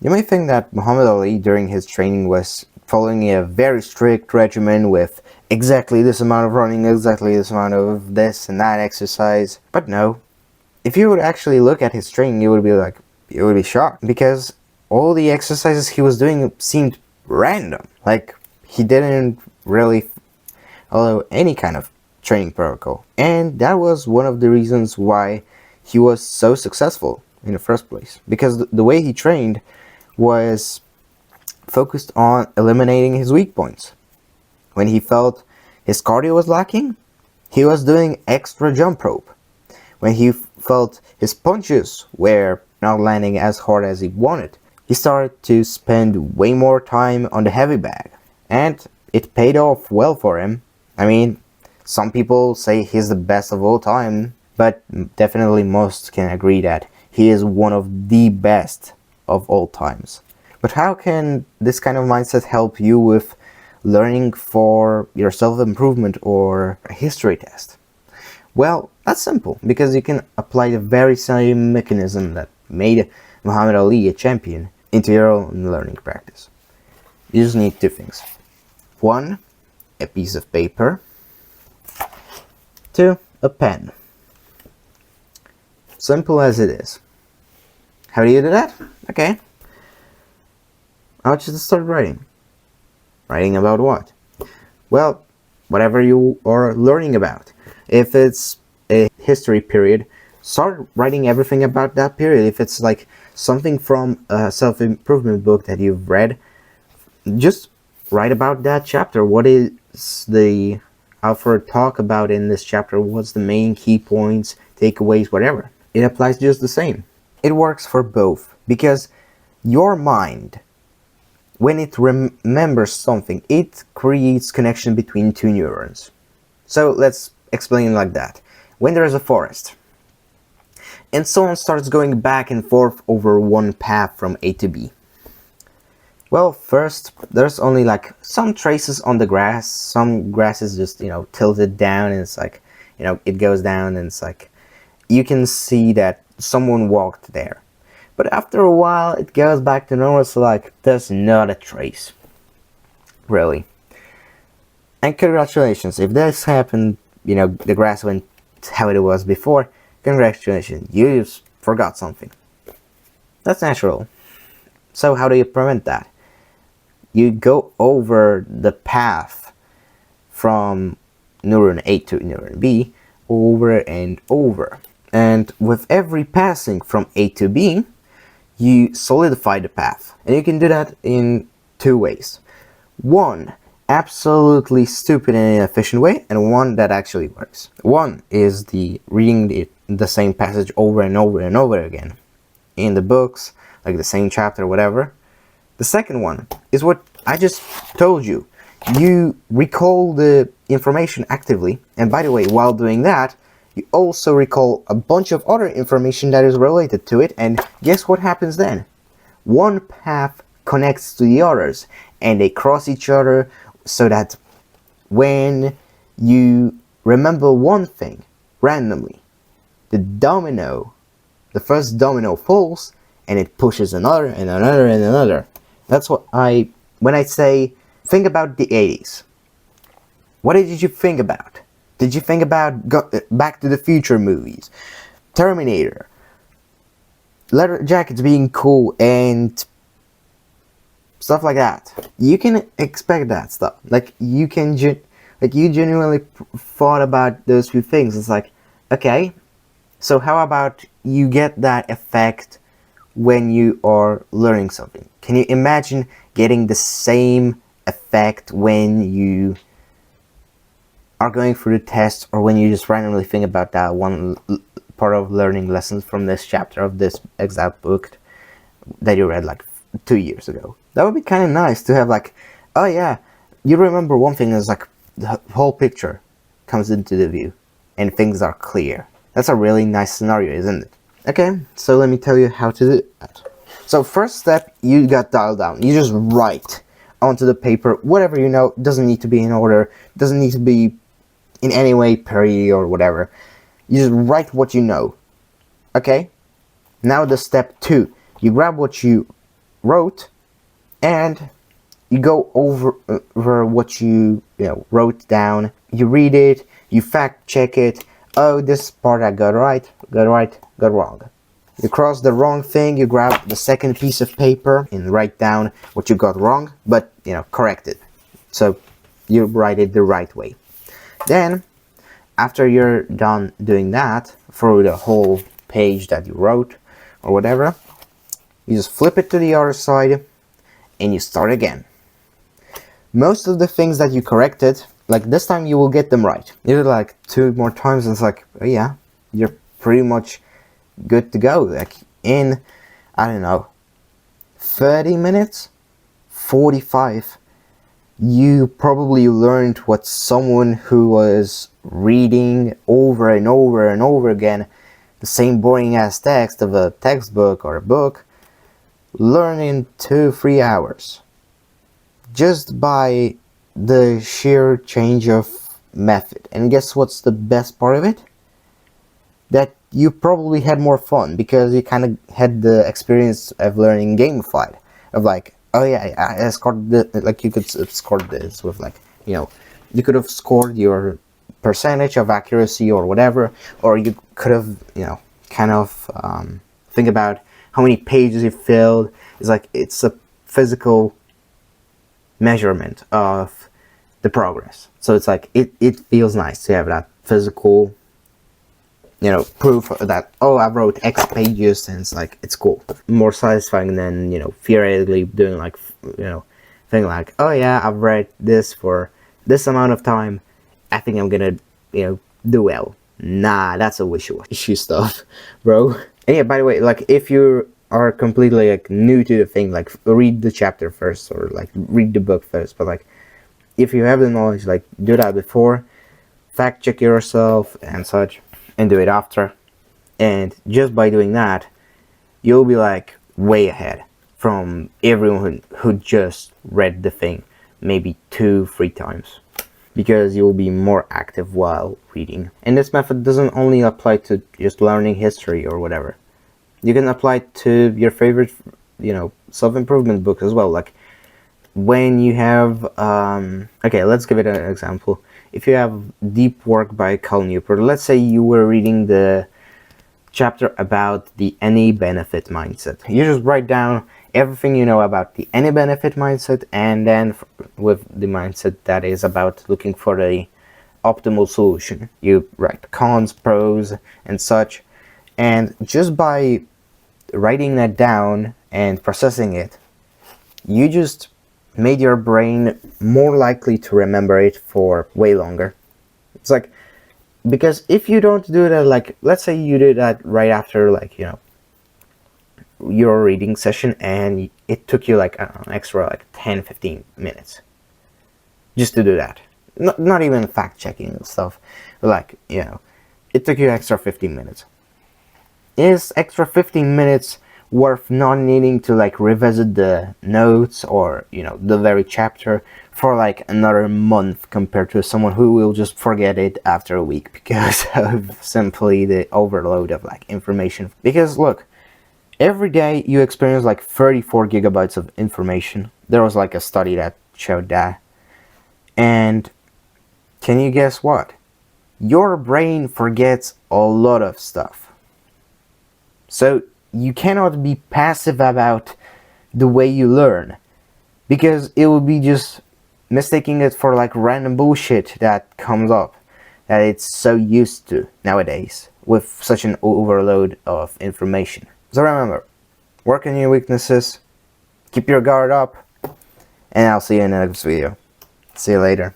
You may think that Muhammad Ali during his training was following a very strict regimen with exactly this amount of running, exactly this amount of this and that exercise. But no, if you would actually look at his training, you would be shocked because all the exercises he was doing seemed random. Like he didn't really follow any kind of training protocol. And that was one of the reasons why he was so successful in the first place. Because the way he trained was focused on eliminating his weak points. When he felt his cardio was lacking, he was doing extra jump rope. When he felt his punches were not landing as hard as he wanted, he started to spend way more time on the heavy bag. And it paid off well for him. I mean, some people say he's the best of all time, but definitely most can agree that he is one of the best of all times. But how can this kind of mindset help you with learning for your self-improvement or a history test? Well, that's simple, because you can apply the very same mechanism that made Muhammad Ali a champion into your own learning practice. You just need two things. One, a piece of paper. Two, a pen. Simple as it is. How do you do that? Okay. I want you to start writing. Writing about what? Well, whatever you are learning about. If it's a history period, start writing everything about that period. If it's like something from a self-improvement book that you've read, just write about that chapter. What is the author talk about in this chapter? What's the main key points, takeaways, whatever. It applies just the same. It works for both, because your mind, when it remembers something, it creates connection between two neurons. So let's explain it like that. When there is a forest, and someone starts going back and forth over one path from A to B. Well, first, there's only like some traces on the grass. Some grass is just, tilted down, and it's like, it goes down, and it's like, you can see that someone walked there. But after a while, it goes back to normal, so like, there's not a trace. Really. And congratulations, if this happened, the grass went how it was before, congratulations, you just forgot something. That's natural. So how do you prevent that? You go over the path from neuron A to neuron B over and over. And with every passing from A to B, you solidify the path. And you can do that in two ways. One, absolutely stupid and inefficient way, and one that actually works. One is the reading the same passage over and over and over again in the books, like the same chapter, whatever. The second one is what I just told you. You recall the information actively, and by the way, while doing that, you also recall a bunch of other information that is related to it, and guess what happens then? One path connects to the others, and they cross each other, so that when you remember one thing randomly, the first domino falls, and it pushes another and another and another. That's what when I say, think about the 80s. What did you think about? Did you think about Back to the Future movies, Terminator, leather jackets being cool, and stuff like that? You can expect that stuff. Like you genuinely thought about those few things. It's like, okay, so how about you get that effect when you are learning something? Can you imagine getting the same effect when you are going through the test, or when you just randomly think about that one part of learning lessons from this chapter of this exact book that you read like 2 years ago? That would be kind of nice to have, like, oh yeah, you remember one thing, is like the whole picture comes into the view and things are clear. That's a really nice scenario, isn't it? Okay, so let me tell you how to do that. So first step, you got dialed down. You just write onto the paper whatever you know. Doesn't need to be in order, doesn't need to be in any way parody or whatever. You just write what you know. Okay? Now the step 2. You grab what you wrote, and you go over what you wrote down. You read it, you fact check it. Oh, this part I got right, got wrong. You cross the wrong thing, you grab the second piece of paper and write down what you got wrong, but correct it. So you write it the right way. Then, after you're done doing that through the whole page that you wrote or whatever, you just flip it to the other side and you start again. Most of the things that you corrected, like this time you will get them right. You do like 2 more times and it's like, oh yeah, you're pretty much good to go. Like in, I don't know, 30 minutes, 45, you probably learned what someone who was reading over and over and over again the same boring ass text of a textbook or a book learn in 2-3 hours. Just by the sheer change of method. And guess what's the best part of it? That you probably had more fun because you kind of had the experience of learning gamified. Of like, oh yeah, I scored the, like you could score this with like, you could have scored your percentage of accuracy or whatever, or you could have, kind of think about how many pages you filled. It's like, it's a physical measurement of the progress. So it's like it feels nice to have that physical proof that, oh, I wrote X pages, and it's like, it's cool. More satisfying than theoretically doing like thing like, oh yeah, I've read this for this amount of time, I think I'm gonna do well. Nah, that's a wishy stuff, bro. And yeah, by the way, like if you are completely like new to the thing, like read the chapter first or like read the book first. But like if you have the knowledge, like do that before, fact check yourself and such, and do it after. And just by doing that, you'll be like way ahead from everyone who just read the thing maybe 2-3 times, because you'll be more active while reading. And this method doesn't only apply to just learning history or whatever. You can apply it to your favorite, self-improvement books as well. Like when you have, okay, let's give it an example. If you have Deep Work by Cal Newport, let's say you were reading the chapter about the any benefit mindset. You just write down everything you know about the any benefit mindset, and then with the mindset that is about looking for the optimal solution, you write cons, pros, and such. And just by writing that down and processing it, you just made your brain more likely to remember it for way longer. It's like, because if you don't do that, like let's say you did that right after like your reading session, and it took you like, I don't know, an extra like 10-15 minutes just to do that. Not even fact checking and stuff, but like it took you extra 15 minutes. Is extra 15 minutes worth not needing to like revisit the notes or the very chapter for like another month, compared to someone who will just forget it after a week because of simply the overload of like information? Because look, every day you experience like 34 gigabytes of information. There was like a study that showed that. And can you guess what? Your brain forgets a lot of stuff. So you cannot be passive about the way you learn, because it will be just mistaking it for like random bullshit that comes up that it's so used to nowadays with such an overload of information. So remember, work on your weaknesses, keep your guard up, and I'll see you in the next video. See you later.